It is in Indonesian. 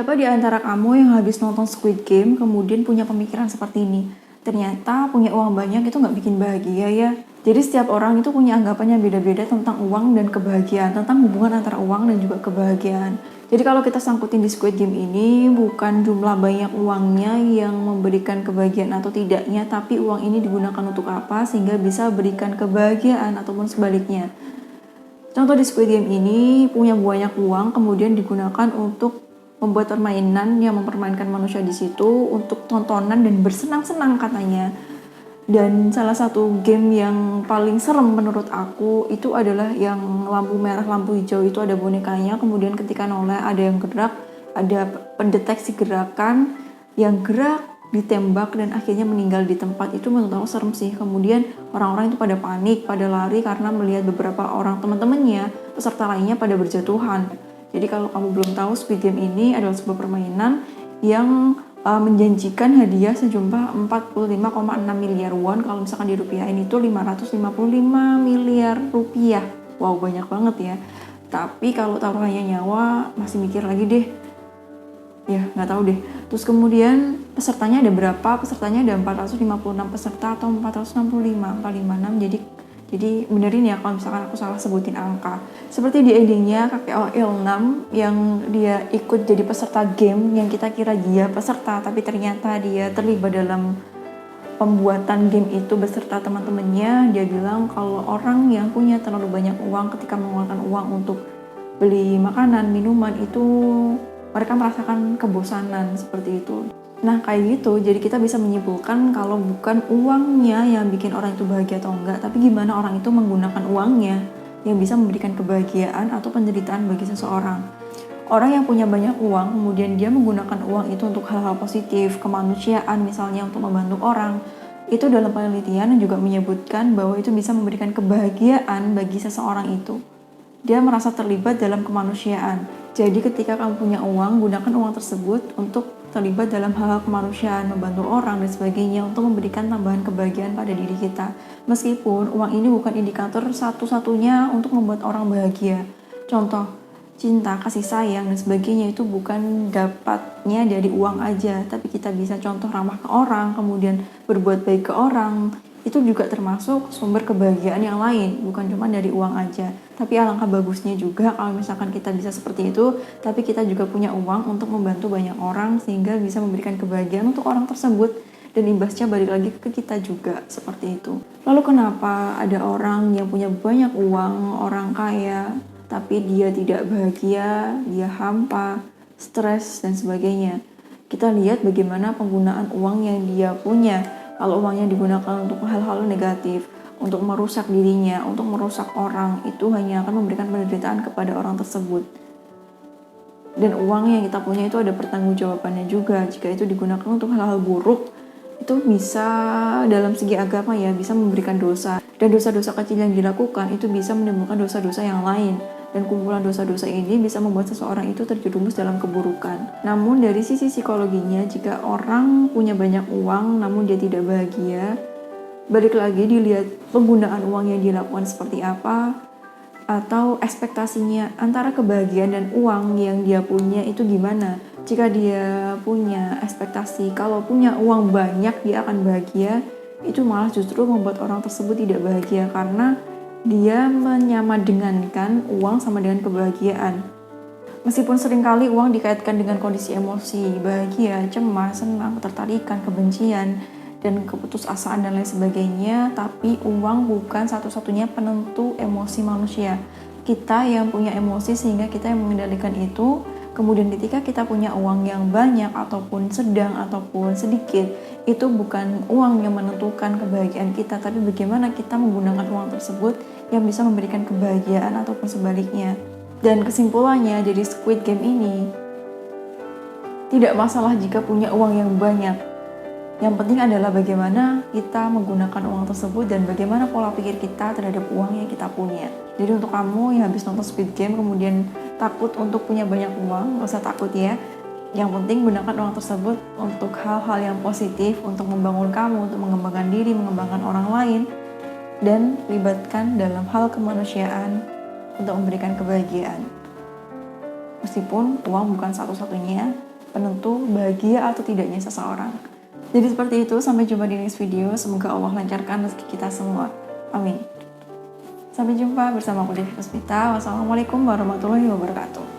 Siapa di antara kamu yang habis nonton Squid Game kemudian punya pemikiran seperti ini? Ternyata punya uang banyak itu nggak bikin bahagia ya. Jadi setiap orang itu punya anggapannya beda-beda tentang uang dan kebahagiaan, tentang hubungan antara uang dan juga kebahagiaan. Jadi kalau kita sangkutin di Squid Game ini bukan jumlah banyak uangnya yang memberikan kebahagiaan atau tidaknya, tapi uang ini digunakan untuk apa sehingga bisa berikan kebahagiaan ataupun sebaliknya. Contoh di Squid Game ini punya banyak uang kemudian digunakan untuk membuat permainan yang mempermainkan manusia di situ untuk tontonan dan bersenang-senang katanya. Dan salah satu game yang paling serem menurut aku itu adalah yang lampu merah, lampu hijau itu ada bonekanya, kemudian ketika noleh ada yang gerak, ada pendeteksi gerakan yang gerak, ditembak dan akhirnya meninggal di tempat. Itu menurut aku serem sih. Kemudian orang-orang itu pada panik, pada lari karena melihat beberapa orang teman-temannya, peserta lainnya pada berjatuhan. Jadi kalau kamu belum tahu, Squid Game ini adalah sebuah permainan yang menjanjikan hadiah sejumlah 45,6 miliar won. Kalau misalkan dirupiahin itu 555 miliar rupiah. Wow, banyak banget ya. Tapi kalau taruhannya nyawa, masih mikir lagi deh. Ya, nggak tahu deh. Terus kemudian pesertanya ada berapa? Pesertanya ada 456 peserta atau 465, 456. Jadi benerin ya kalau misalkan aku salah sebutin angka. Seperti di endingnya KPO Il-nam yang dia ikut jadi peserta game yang kita kira dia peserta, tapi ternyata dia terlibat dalam pembuatan game itu beserta teman-temannya. Dia bilang kalau orang yang punya terlalu banyak uang ketika mengeluarkan uang untuk beli makanan, minuman itu mereka merasakan kebosanan seperti itu. Nah kayak gitu, jadi kita bisa menyimpulkan kalau bukan uangnya yang bikin orang itu bahagia atau enggak, tapi gimana orang itu menggunakan uangnya yang bisa memberikan kebahagiaan atau penderitaan bagi seseorang. Orang yang punya banyak uang, kemudian dia menggunakan uang itu untuk hal-hal positif, kemanusiaan misalnya untuk membantu orang, itu dalam penelitian juga menyebutkan bahwa itu bisa memberikan kebahagiaan bagi seseorang itu. Dia merasa terlibat dalam kemanusiaan. Jadi ketika kamu punya uang, gunakan uang tersebut untuk terlibat dalam hal-hal kemanusiaan, membantu orang dan sebagainya untuk memberikan tambahan kebahagiaan pada diri kita. Meskipun uang ini bukan indikator satu-satunya untuk membuat orang bahagia. Contoh, cinta, kasih sayang dan sebagainya itu bukan dapatnya dari uang aja, tapi kita bisa contoh ramah ke orang, kemudian berbuat baik ke orang. Itu juga termasuk sumber kebahagiaan yang lain, bukan cuma dari uang aja. Tapi alangkah bagusnya juga kalau misalkan kita bisa seperti itu, tapi kita juga punya uang untuk membantu banyak orang sehingga bisa memberikan kebahagiaan untuk orang tersebut dan imbasnya balik lagi ke kita juga seperti itu. Lalu kenapa ada orang yang punya banyak uang, orang kaya, tapi dia tidak bahagia, dia hampa, stres dan sebagainya? Kita lihat bagaimana penggunaan uang yang dia punya. Kalau uangnya digunakan untuk hal-hal negatif, untuk merusak dirinya, untuk merusak orang, itu hanya akan memberikan penderitaan kepada orang tersebut. Dan uang yang kita punya itu ada pertanggungjawabannya juga. Jika itu digunakan untuk hal-hal buruk, itu bisa dalam segi agama ya, bisa memberikan dosa. Dan dosa-dosa kecil yang dilakukan itu bisa menimbulkan dosa-dosa yang lain. Dan kumpulan dosa-dosa ini bisa membuat seseorang itu terjerumus dalam keburukan. Namun dari sisi psikologinya, jika orang punya banyak uang namun dia tidak bahagia, balik lagi dilihat penggunaan uang yang dilakukan seperti apa, atau ekspektasinya antara kebahagiaan dan uang yang dia punya itu gimana. Jika dia punya ekspektasi kalau punya uang banyak dia akan bahagia, itu malah justru membuat orang tersebut tidak bahagia karena dia menyamadengannkan uang sama dengan kebahagiaan. Meskipun seringkali uang dikaitkan dengan kondisi emosi, bahagia, cemas, senang, ketertarikan, kebencian, dan keputusasaan dan lain sebagainya, tapi uang bukan satu-satunya penentu emosi manusia. Kita yang punya emosi sehingga kita yang mengendalikan itu. Kemudian ketika kita punya uang yang banyak ataupun sedang ataupun sedikit, itu bukan uang yang menentukan kebahagiaan kita, tapi bagaimana kita menggunakan uang tersebut yang bisa memberikan kebahagiaan ataupun sebaliknya. Dan kesimpulannya dari Squid Game ini, tidak masalah jika punya uang yang banyak. Yang penting adalah bagaimana kita menggunakan uang tersebut dan bagaimana pola pikir kita terhadap uang yang kita punya. Jadi untuk kamu yang habis nonton Squid Game kemudian takut untuk punya banyak uang, gak usah takut ya. Yang penting gunakan uang tersebut untuk hal-hal yang positif, untuk membangun kamu, untuk mengembangkan diri, mengembangkan orang lain, dan libatkan dalam hal kemanusiaan untuk memberikan kebahagiaan. Meskipun uang bukan satu-satunya, penentu bahagia atau tidaknya seseorang. Jadi seperti itu, sampai jumpa di next video. Semoga Allah lancarkan rezeki kita semua. Amin. Sampai jumpa bersama aku Devi Puspita. Wassalamualaikum warahmatullahi wabarakatuh.